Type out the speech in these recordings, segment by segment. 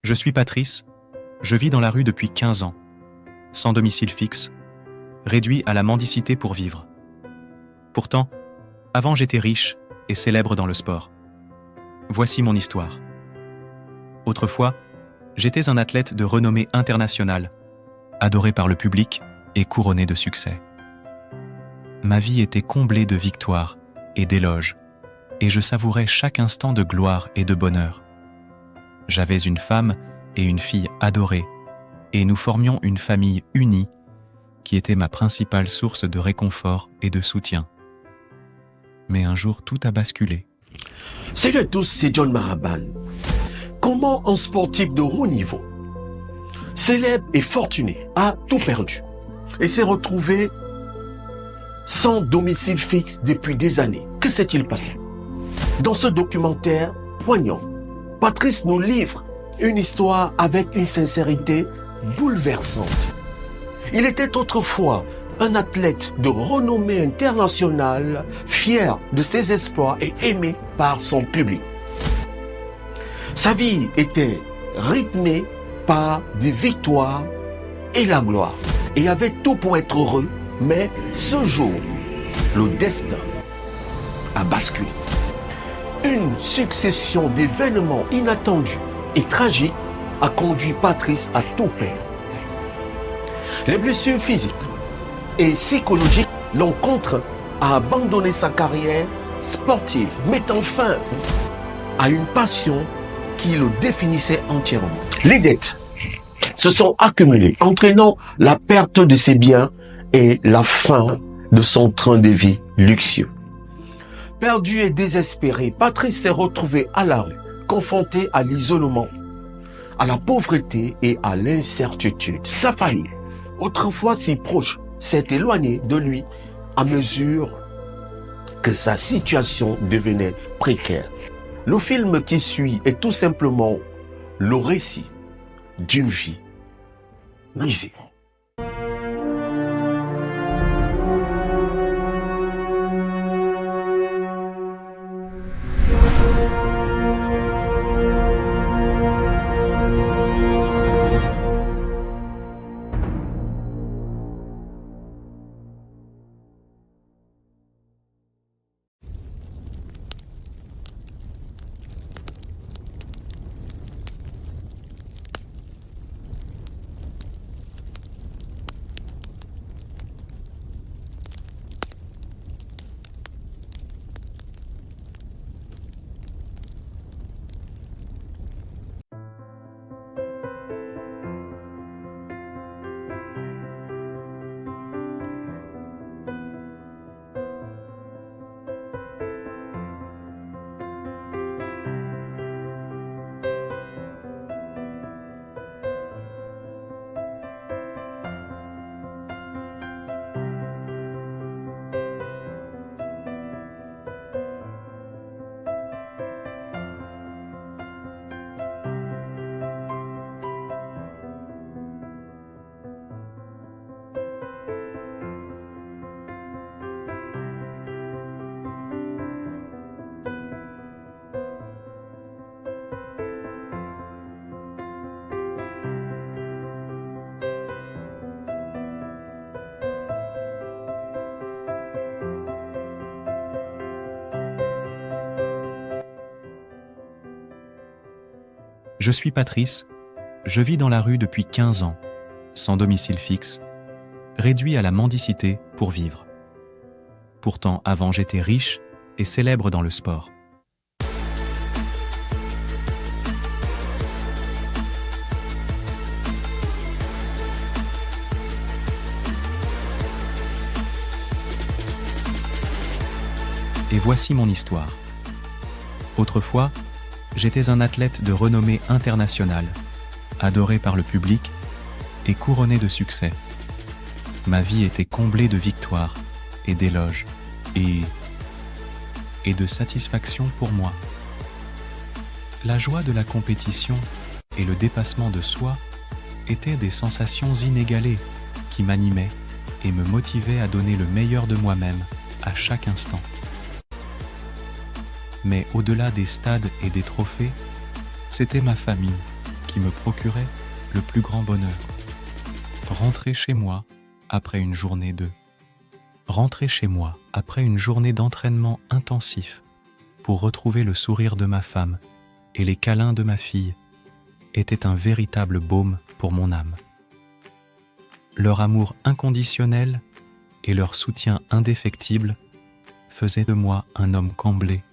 Je suis Patrice, je vis dans la rue depuis 15 ans, sans domicile fixe, réduit à la mendicité pour vivre. Pourtant, avant j'étais riche et célèbre dans le sport. Voici mon histoire. Autrefois, j'étais un athlète de renommée internationale, adoré par le public et couronné de succès. Ma vie était comblée de victoires et d'éloges, et je savourais chaque instant de gloire et de bonheur. J'avais une femme et une fille adorées, et nous formions une famille unie qui était ma principale source de réconfort et de soutien. Mais un jour, tout a basculé. Salut à tous, c'est John Maraban. Comment un sportif de haut niveau, célèbre et fortuné, a tout perdu et s'est retrouvé sans domicile fixe depuis des années? Que s'est-il passé? Dans ce documentaire poignant, Patrice nous livre une histoire avec une sincérité bouleversante. Il était autrefois un athlète de renommée internationale, fier de ses exploits et aimé par son public. Sa vie était rythmée par des victoires et la gloire. Et avait tout pour être heureux, mais ce jour, le destin a basculé. Une succession d'événements inattendus et tragiques a conduit Patrice à tout perdre. Les blessures physiques et psychologiques l'ont contraint à abandonner sa carrière sportive, mettant fin à une passion qui le définissait entièrement. Les dettes se sont accumulées, entraînant la perte de ses biens et la fin de son train de vie luxueux. Perdu et désespéré, Patrice s'est retrouvé à la rue, confronté à l'isolement, à la pauvreté et à l'incertitude. Sa famille, autrefois si proche, s'est éloignée de lui à mesure que sa situation devenait précaire. Le film qui suit est tout simplement le récit d'une vie brisée. Je suis Patrice, je vis dans la rue depuis 15 ans, sans domicile fixe, réduit à la mendicité pour vivre. Pourtant, avant j'étais riche et célèbre dans le sport. Et voici mon histoire. Autrefois, j'étais un athlète de renommée internationale, adoré par le public et couronné de succès. Ma vie était comblée de victoires et d'éloges et de satisfaction pour moi. La joie de la compétition et le dépassement de soi étaient des sensations inégalées qui m'animaient et me motivaient à donner le meilleur de moi-même à chaque instant. Mais au-delà des stades et des trophées, c'était ma famille qui me procurait le plus grand bonheur. Rentrer chez moi après une journée d'entraînement intensif pour retrouver le sourire de ma femme et les câlins de ma fille était un véritable baume pour mon âme. Leur amour inconditionnel et leur soutien indéfectible faisaient de moi un homme comblé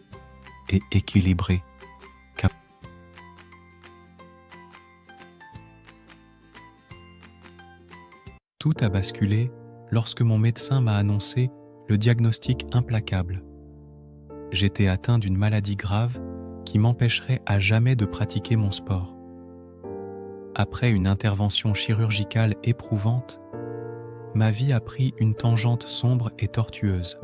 et équilibré. Tout a basculé lorsque mon médecin m'a annoncé le diagnostic implacable. J'étais atteint d'une maladie grave qui m'empêcherait à jamais de pratiquer mon sport. Après une intervention chirurgicale éprouvante, ma vie a pris une tangente sombre et tortueuse.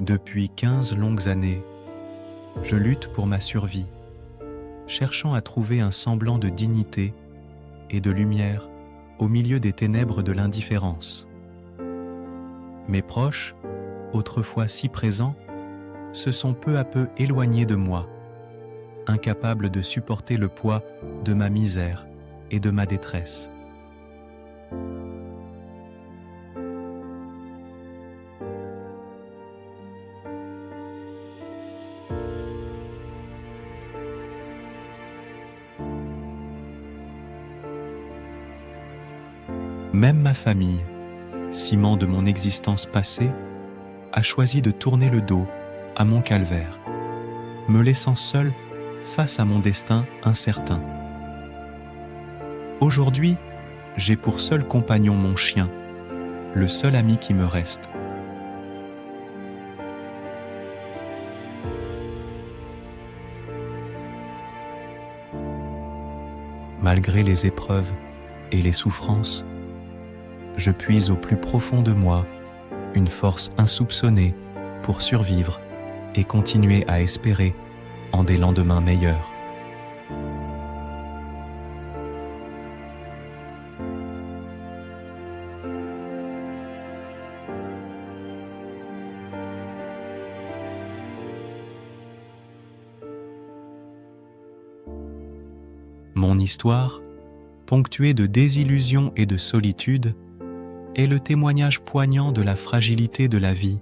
Depuis 15 longues années, je lutte pour ma survie, cherchant à trouver un semblant de dignité et de lumière au milieu des ténèbres de l'indifférence. Mes proches, autrefois si présents, se sont peu à peu éloignés de moi, incapables de supporter le poids de ma misère et de ma détresse. Même ma famille, ciment de mon existence passée, a choisi de tourner le dos à mon calvaire, me laissant seul face à mon destin incertain. Aujourd'hui, j'ai pour seul compagnon mon chien, le seul ami qui me reste. Malgré les épreuves et les souffrances, je puise au plus profond de moi une force insoupçonnée pour survivre et continuer à espérer en des lendemains meilleurs. Mon histoire, ponctuée de désillusions et de solitude, est le témoignage poignant de la fragilité de la vie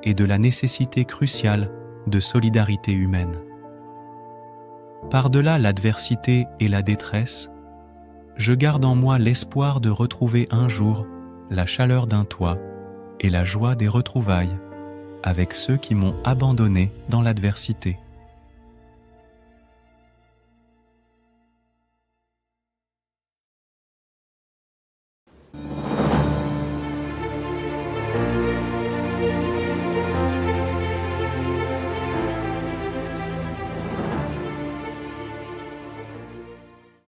et de la nécessité cruciale de solidarité humaine. Par-delà l'adversité et la détresse, je garde en moi l'espoir de retrouver un jour la chaleur d'un toit et la joie des retrouvailles avec ceux qui m'ont abandonné dans l'adversité.